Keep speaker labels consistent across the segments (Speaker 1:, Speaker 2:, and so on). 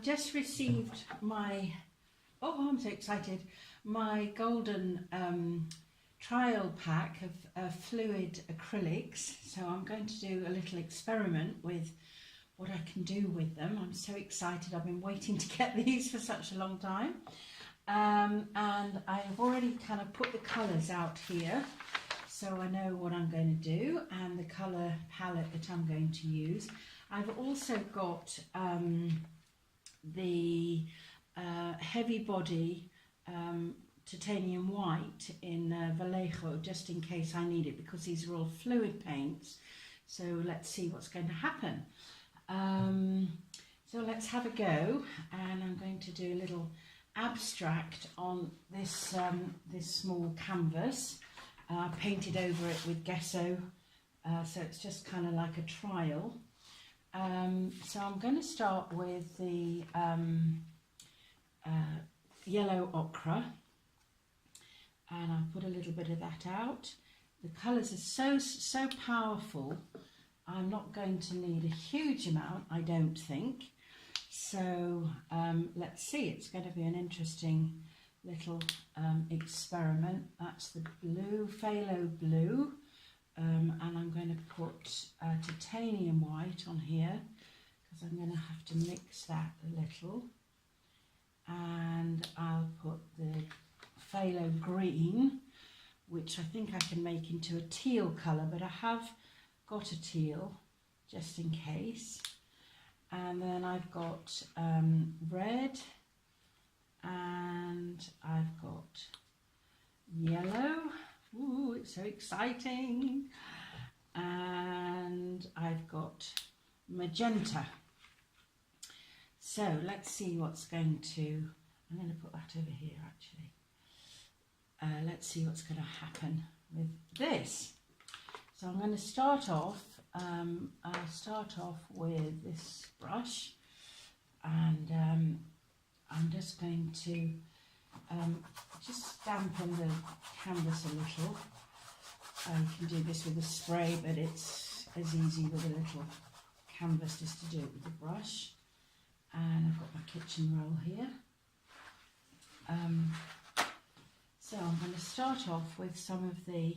Speaker 1: just received my, oh, I'm so excited, my golden trial pack of fluid acrylics. So I'm going to do a little experiment with what I can do with them. I'm so excited. I've been waiting to get these for such a long time. And I've already kind of put the colours out here, so I know what I'm going to do and the colour palette that I'm going to use. I've also got the heavy body titanium white in Vallejo, just in case I need it, because these are all fluid paints. So let's see what's going to happen. So let's have a go, and I'm going to do a little abstract on this this small canvas. Painted over it with gesso, so it's just kind of like a trial. So I'm going to start with the yellow ochre, and I'll put a little bit of that out. The colours are so powerful, I'm not going to need a huge amount, I don't think. So let's see, it's going to be an interesting little experiment. That's the blue, phthalo blue, and I'm going to put titanium white on here, because I'm going to have to mix that a little. And I'll put the phthalo green, which I think I can make into a teal colour, but I have got a teal just in case. And then I've got red, and I've got yellow. Ooh, it's so exciting. And I've got magenta. So let's see what's going to, I'm going to put that over here actually. Let's see what's going to happen with this. So I'm going to start off, I'll start off with this brush, and I'm just going to just dampen the canvas a little. You can do this with a spray, but it's as easy with a little canvas just to do it with the brush. And I've got my kitchen roll here. So I'm going to start off with some of the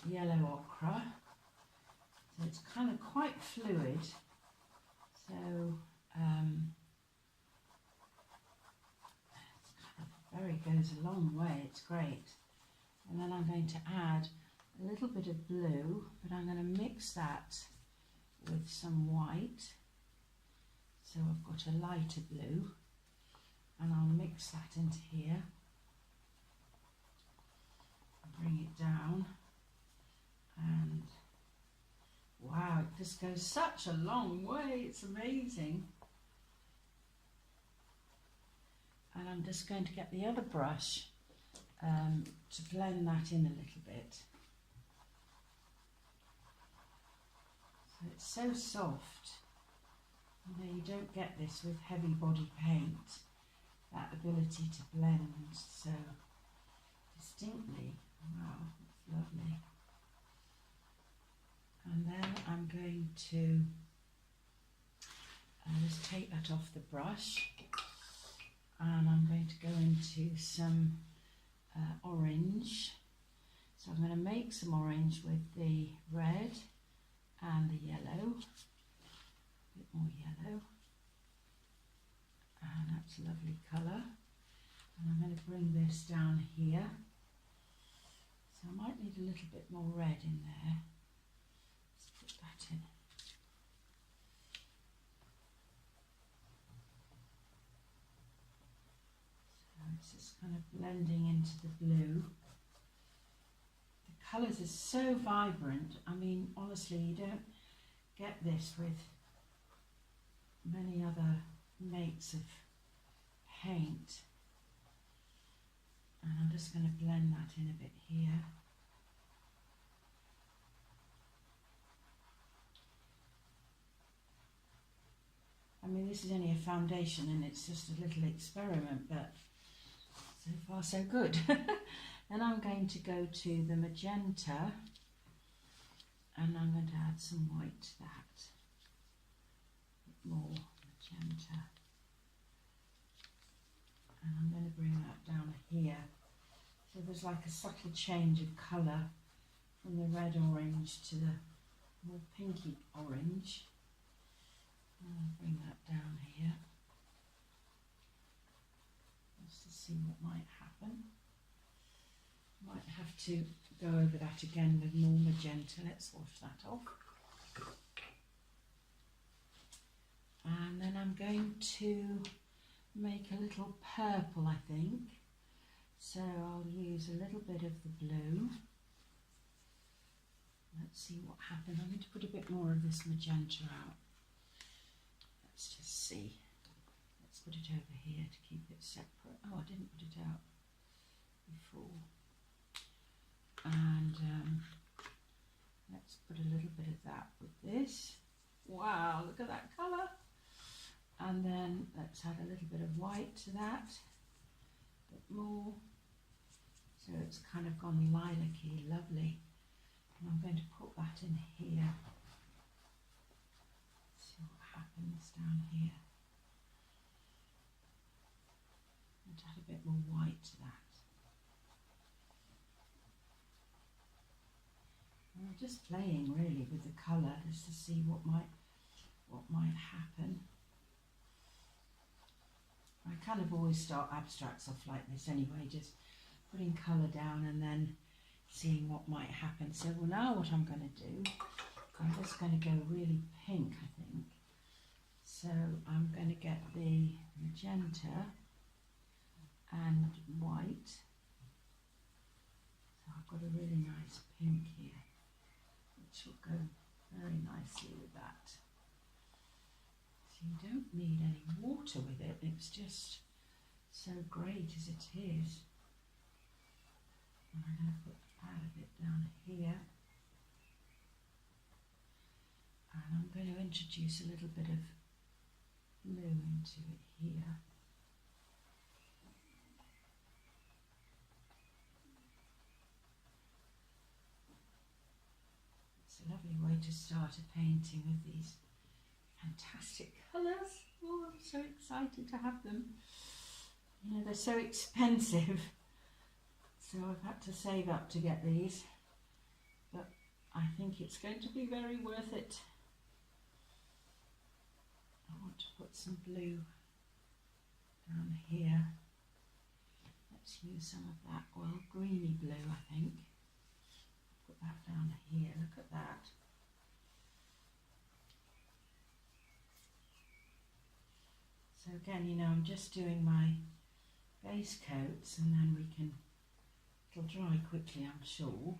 Speaker 1: yellow ochre. So it's kind of quite fluid. So goes a long way, it's great. And then I'm going to add a little bit of blue, but I'm going to mix that with some white. So I've got a lighter blue, and I'll mix that into here. Bring it down, and wow, it just goes such a long way, it's amazing. And I'm just going to get the other brush to blend that in a little bit. So it's so soft. You know, you don't get this with heavy body paint, that ability to blend so distinctly. Wow, that's lovely. And then I'm going to just take that off the brush, and I'm going to go into some orange. So I'm going to make some orange with the red and the yellow, a bit more yellow, and that's a lovely colour. And I'm going to bring this down here. So I might need a little bit more red in there. Let's put that in. So it's just kind of blending into the blue. The colours are so vibrant. I mean, honestly, you don't get this with many other makes of paint. And I'm just going to blend that in a bit here. I mean, this is only a foundation and it's just a little experiment, but so far so good. Then I'm going to go to the magenta, and I'm going to add some white to that. A bit more magenta. And I'm going to bring that down here. So there's like a subtle change of colour from the red orange to the more pinky orange. I'll bring that down here just to see what might happen. Might have to go over that again with more magenta. Let's wash that off. And then I'm going to make a little purple, I think. So I'll use a little bit of the blue. Let's see what happens. I'm going to put a bit more of this magenta out. Let's just see. Let's put it over here to keep it separate. Oh, I didn't put it out before. And let's put a little bit of that with this. Wow, look at that colour. And then let's add a little bit of white to that. A bit more. So it's kind of gone lilac-y, lovely. And I'm going to put that in here. See what happens down here. And add a bit more white to that. And I'm just playing really with the colour just to see what might happen. I kind of always start abstracts off like this anyway, just putting colour down and then seeing what might happen. So well, now what I'm going to do, I'm just going to go really pink, I think. So I'm going to get the magenta and white. So I've got a really nice pink here, which will go very nicely with that. So you don't need any water with it, it's just so great as it is. And I'm going to add a bit down here. And I'm going to introduce a little bit of blue into it here. It's a lovely way to start a painting with these fantastic colours. Oh, I'm so excited to have them. You know, they're so expensive. So I've had to save up to get these. But I think it's going to be very worth it. I want to put some blue down here. Let's use some of that oil greeny blue, I think. Put that down here. Look at that. So again, you know, I'm just doing my base coats and then it'll dry quickly, I'm sure.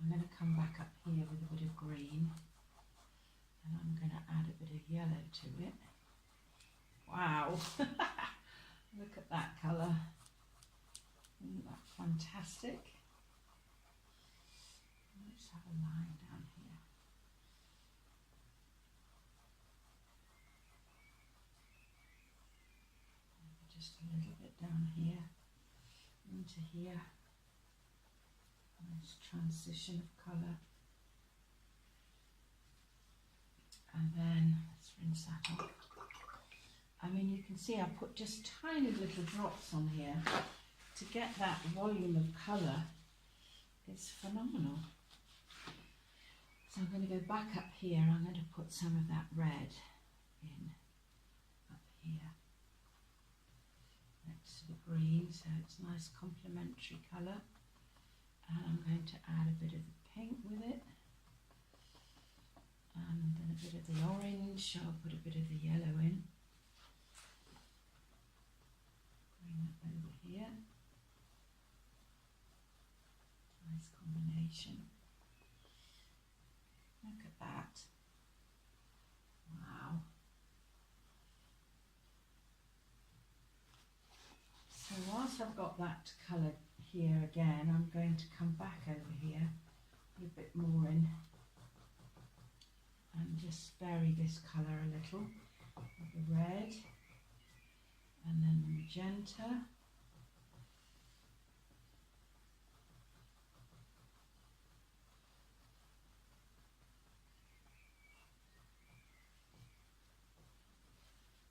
Speaker 1: I'm going to come back up here with a bit of green and I'm going to add a bit of yellow to it. Wow, look at that colour. Isn't that fantastic? Let's have a line down here. Just a little bit down here, into here. Nice transition of colour. And then let's rinse that off. I mean, you can see I put just tiny little drops on here to get that volume of colour. It's phenomenal. So I'm going to go back up here. I'm going to put some of that red in up here next to the green, so it's a nice complementary colour. And I'm going to add a bit of the pink with it, and then a bit of the orange. I'll put a bit of the yellow in. Bring that over here. Nice combination. Look at that. Wow. So whilst I've got that colour here again, I'm going to come back over here, put a bit more in, and just vary this colour a little with the red, and then the magenta.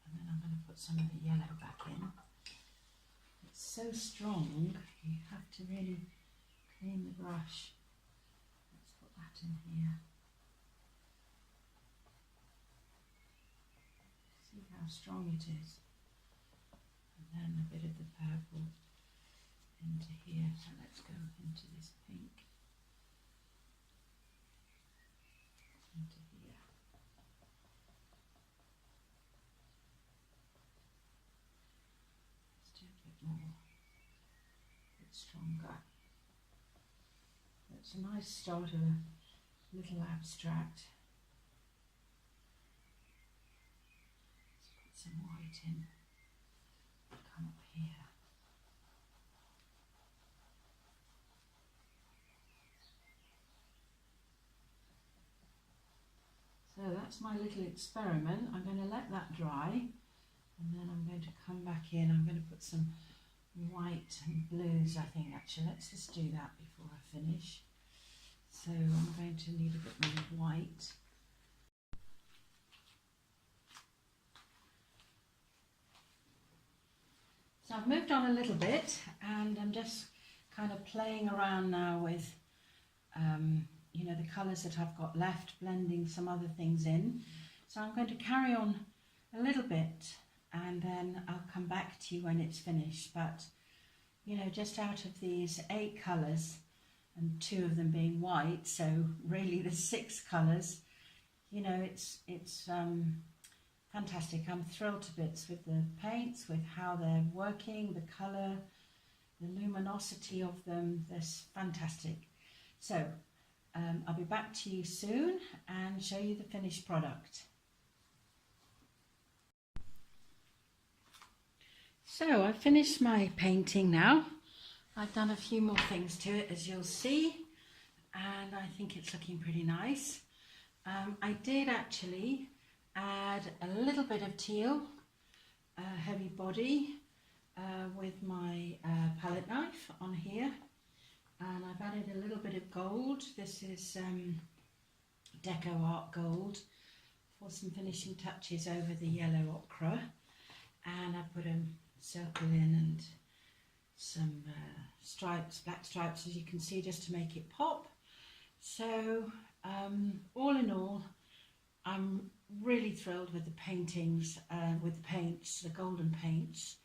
Speaker 1: And then I'm going to put some of the yellow back in. so strong, you have to really clean the brush. Let's put that in here. See how strong it is. And then a bit of the purple into here. So let's go into this pink. Into here. Let's do a bit more. A bit stronger. It's a nice start of a little abstract. Let's put some white in. Come up here. So that's my little experiment. I'm going to let that dry, and then I'm going to come back in. I'm going to put some white and blues, I think, actually. Let's just do that before I finish. So I'm going to need a bit more white. So I've moved on a little bit, and I'm just kind of playing around now with you know, the colours that I've got left, blending some other things in. So I'm going to carry on a little bit, and then I'll come back to you when it's finished. But you know, just out of these 8 colours, and 2 of them being white, so really there's 6 colours. You know, it's fantastic. I'm thrilled to bits with the paints, with how they're working, the colour, the luminosity of them. They're fantastic. So I'll be back to you soon and show you the finished product. So I've finished my painting now. I've done a few more things to it, as you'll see, and I think it's looking pretty nice. I did actually add a little bit of teal, heavy body, with my palette knife on here, and I've added a little bit of gold. This is Deco Art Gold for some finishing touches over the yellow ochre, and I put a circle in and some stripes, black stripes, as you can see, just to make it pop. So all in all, I'm really thrilled with the paintings, with the paints, the golden paints,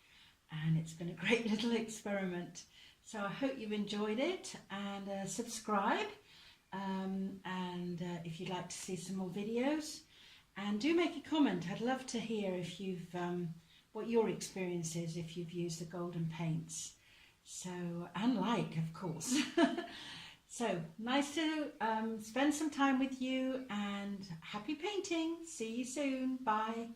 Speaker 1: and it's been a great little experiment. So I hope you've enjoyed it, and subscribe, and if you'd like to see some more videos, and do make a comment. I'd love to hear if you've what your experience is if you've used the golden paints. So, and like, of course. So nice to spend some time with you, and happy painting. See you soon. Bye.